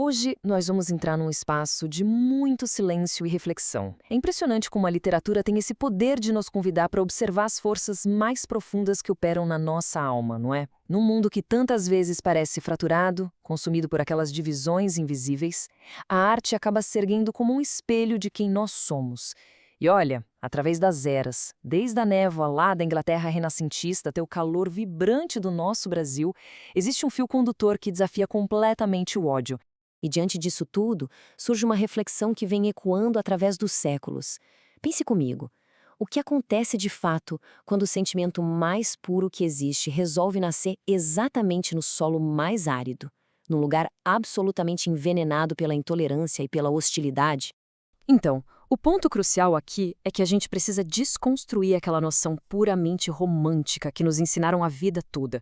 Hoje nós vamos entrar num espaço de muito silêncio e reflexão. É impressionante como a literatura tem esse poder de nos convidar para observar as forças mais profundas que operam na nossa alma, não é? Num mundo que tantas vezes parece fraturado, consumido por aquelas divisões invisíveis, a arte acaba se erguendo como um espelho de quem nós somos. E olha, através das eras, desde a névoa lá da Inglaterra renascentista até o calor vibrante do nosso Brasil, existe um fio condutor que desafia completamente o ódio. E diante disso tudo, surge uma reflexão que vem ecoando através dos séculos. Pense comigo. O que acontece de fato quando o sentimento mais puro que existe resolve nascer exatamente no solo mais árido, num lugar absolutamente envenenado pela intolerância e pela hostilidade? Então, o ponto crucial aqui é que a gente precisa desconstruir aquela noção puramente romântica que nos ensinaram a vida toda.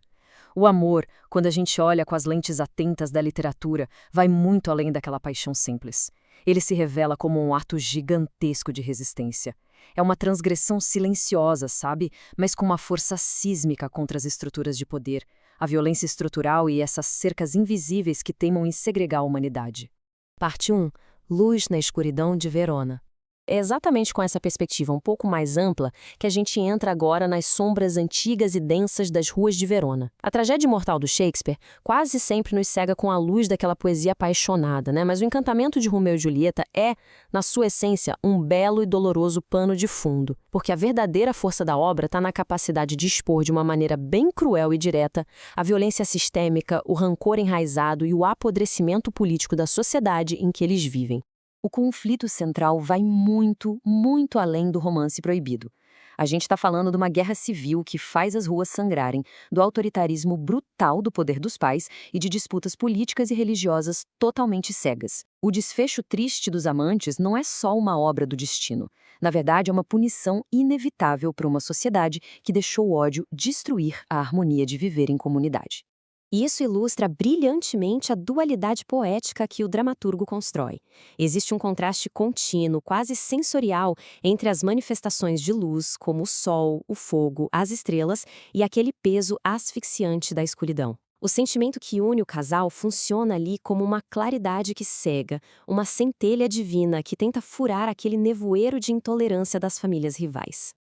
O amor, quando a gente olha com as lentes atentas da literatura, vai muito além daquela paixão simples. Ele se revela como um ato gigantesco de resistência. É uma transgressão silenciosa, sabe? Mas com uma força sísmica contra as estruturas de poder, a violência estrutural e essas cercas invisíveis que teimam em segregar a humanidade. Parte 1. Luz na escuridão de Verona. É exatamente com essa perspectiva um pouco mais ampla que a gente entra agora nas sombras antigas e densas das ruas de Verona. A tragédia imortal do Shakespeare quase sempre nos cega com a luz daquela poesia apaixonada, né? Mas o encantamento de Romeu e Julieta é, na sua essência, um belo e doloroso pano de fundo, porque a verdadeira força da obra está na capacidade de expor de uma maneira bem cruel e direta a violência sistêmica, o rancor enraizado e o apodrecimento político da sociedade em que eles vivem. O conflito central vai muito, muito além do romance proibido. A gente está falando de uma guerra civil que faz as ruas sangrarem, do autoritarismo brutal do poder dos pais e de disputas políticas e religiosas totalmente cegas. O desfecho triste dos amantes não é só uma obra do destino. Na verdade, é uma punição inevitável para uma sociedade que deixou o ódio destruir a harmonia de viver em comunidade. E isso ilustra brilhantemente a dualidade poética que o dramaturgo constrói. Existe um contraste contínuo, quase sensorial, entre as manifestações de luz, como o sol, o fogo, as estrelas, e aquele peso asfixiante da escuridão. O sentimento que une o casal funciona ali como uma claridade que cega, uma centelha divina que tenta furar aquele nevoeiro de intolerância das famílias rivais.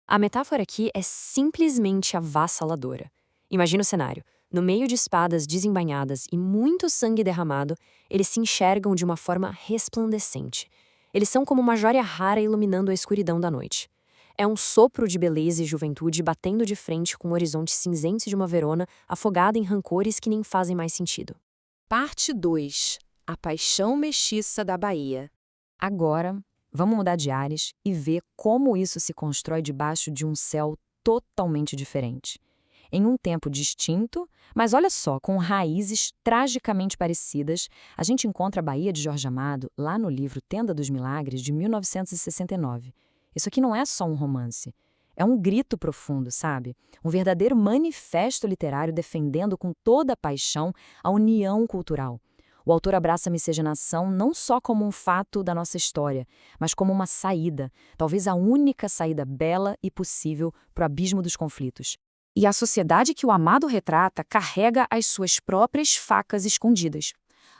A metáfora aqui é simplesmente avassaladora. Imagina o cenário. No meio de espadas desembainhadas e muito sangue derramado, eles se enxergam de uma forma resplandecente. Eles são como uma jóia rara iluminando a escuridão da noite. É um sopro de beleza e juventude batendo de frente com o horizonte cinzento de uma Verona afogada em rancores que nem fazem mais sentido. Parte 2. A paixão mestiça da Bahia. Agora, vamos mudar de ares e ver como isso se constrói debaixo de um céu totalmente diferente. Em um tempo distinto, mas olha só, com raízes tragicamente parecidas, a gente encontra a Bahia de Jorge Amado lá no livro Tenda dos Milagres, de 1969. Isso aqui não é só um romance. É um grito profundo, sabe? Um verdadeiro manifesto literário defendendo com toda a paixão a união cultural. O autor abraça a miscigenação não só como um fato da nossa história, mas como uma saída, talvez a única saída bela e possível para o abismo dos conflitos. E a sociedade que o Amado retrata carrega as suas próprias facas escondidas.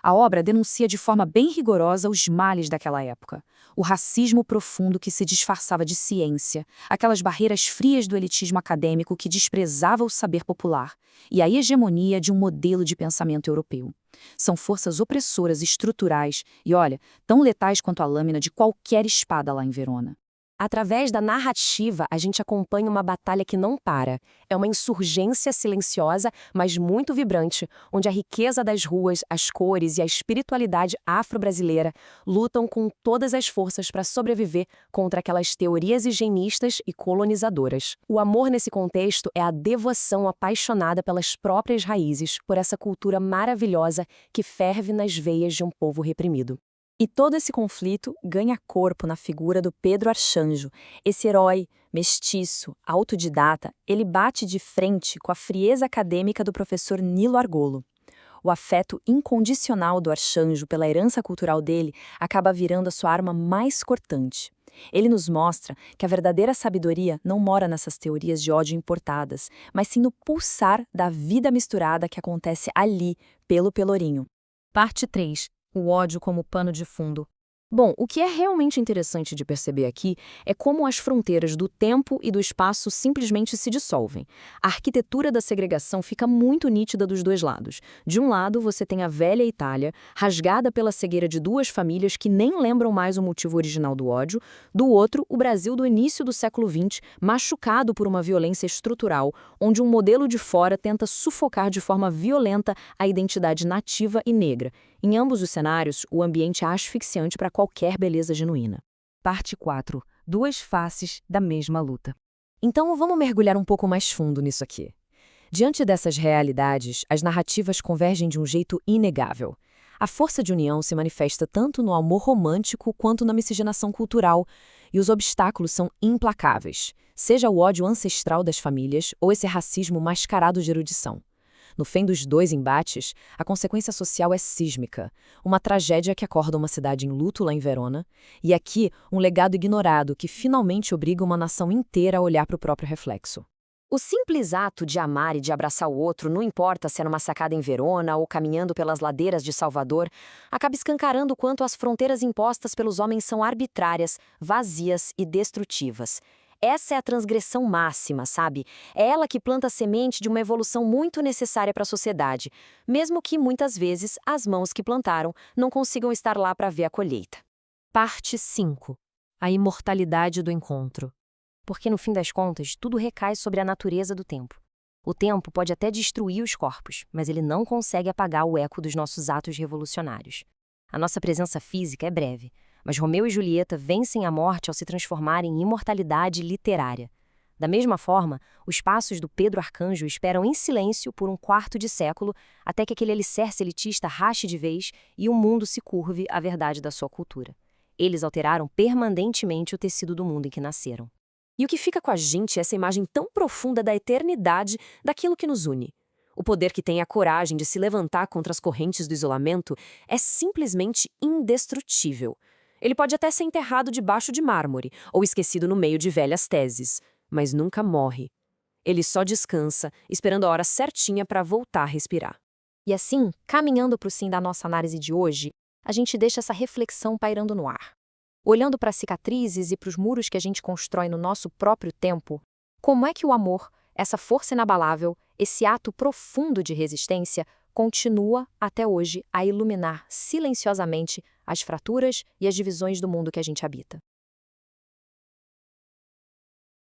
A obra denuncia de forma bem rigorosa os males daquela época. O racismo profundo que se disfarçava de ciência, aquelas barreiras frias do elitismo acadêmico que desprezava o saber popular, e a hegemonia de um modelo de pensamento europeu. São forças opressoras estruturais e, olha, tão letais quanto a lâmina de qualquer espada lá em Verona. Através da narrativa, a gente acompanha uma batalha que não para. É uma insurgência silenciosa, mas muito vibrante, onde a riqueza das ruas, as cores e a espiritualidade afro-brasileira lutam com todas as forças para sobreviver contra aquelas teorias higienistas e colonizadoras. O amor nesse contexto é a devoção apaixonada pelas próprias raízes, por essa cultura maravilhosa que ferve nas veias de um povo reprimido. E todo esse conflito ganha corpo na figura do Pedro Arcanjo. Esse herói, mestiço, autodidata, ele bate de frente com a frieza acadêmica do professor Nilo Argolo. O afeto incondicional do Arcanjo pela herança cultural dele acaba virando a sua arma mais cortante. Ele nos mostra que a verdadeira sabedoria não mora nessas teorias de ódio importadas, mas sim no pulsar da vida misturada que acontece ali, pelo Pelourinho. Parte 3. o ódio como pano de fundo. Bom, o que é realmente interessante de perceber aqui é como as fronteiras do tempo e do espaço simplesmente se dissolvem. A arquitetura da segregação fica muito nítida dos dois lados. De um lado, você tem a velha Itália, rasgada pela cegueira de duas famílias que nem lembram mais o motivo original do ódio. Do outro, o Brasil do início do século XX, machucado por uma violência estrutural, onde um modelo de fora tenta sufocar de forma violenta a identidade nativa e negra. Em ambos os cenários, o ambiente é asfixiante para qualquer beleza genuína. Parte 4. Duas faces da mesma luta. Então, vamos mergulhar um pouco mais fundo nisso aqui. Diante dessas realidades, as narrativas convergem de um jeito inegável. A força de união se manifesta tanto no amor romântico quanto na miscigenação cultural, e os obstáculos são implacáveis, seja o ódio ancestral das famílias ou esse racismo mascarado de erudição. No fim dos dois embates, a consequência social é sísmica, uma tragédia que acorda uma cidade em luto lá em Verona, e aqui um legado ignorado que finalmente obriga uma nação inteira a olhar para o próprio reflexo. O simples ato de amar e de abraçar o outro, não importa se é numa sacada em Verona ou caminhando pelas ladeiras de Salvador, acaba escancarando o quanto as fronteiras impostas pelos homens são arbitrárias, vazias e destrutivas. Essa é a transgressão máxima, sabe? É ela que planta a semente de uma evolução muito necessária para a sociedade, mesmo que, muitas vezes, as mãos que plantaram não consigam estar lá para ver a colheita. Parte 5. A imortalidade do encontro. Porque, no fim das contas, tudo recai sobre a natureza do tempo. O tempo pode até destruir os corpos, mas ele não consegue apagar o eco dos nossos atos revolucionários. A nossa presença física é breve, mas Romeu e Julieta vencem a morte ao se transformarem em imortalidade literária. Da mesma forma, os passos do Pedro Arcanjo esperam em silêncio por um quarto de século até que aquele alicerce elitista rache de vez e o mundo se curve à verdade da sua cultura. Eles alteraram permanentemente o tecido do mundo em que nasceram. E o que fica com a gente é essa imagem tão profunda da eternidade daquilo que nos une. O poder que tem a coragem de se levantar contra as correntes do isolamento é simplesmente indestrutível. Ele pode até ser enterrado debaixo de mármore ou esquecido no meio de velhas teses, mas nunca morre. Ele só descansa, esperando a hora certinha para voltar a respirar. E assim, caminhando para o fim da nossa análise de hoje, a gente deixa essa reflexão pairando no ar. Olhando para as cicatrizes e para os muros que a gente constrói no nosso próprio tempo, como é que o amor, essa força inabalável, esse ato profundo de resistência, continua, até hoje, a iluminar silenciosamente as fraturas e as divisões do mundo que a gente habita?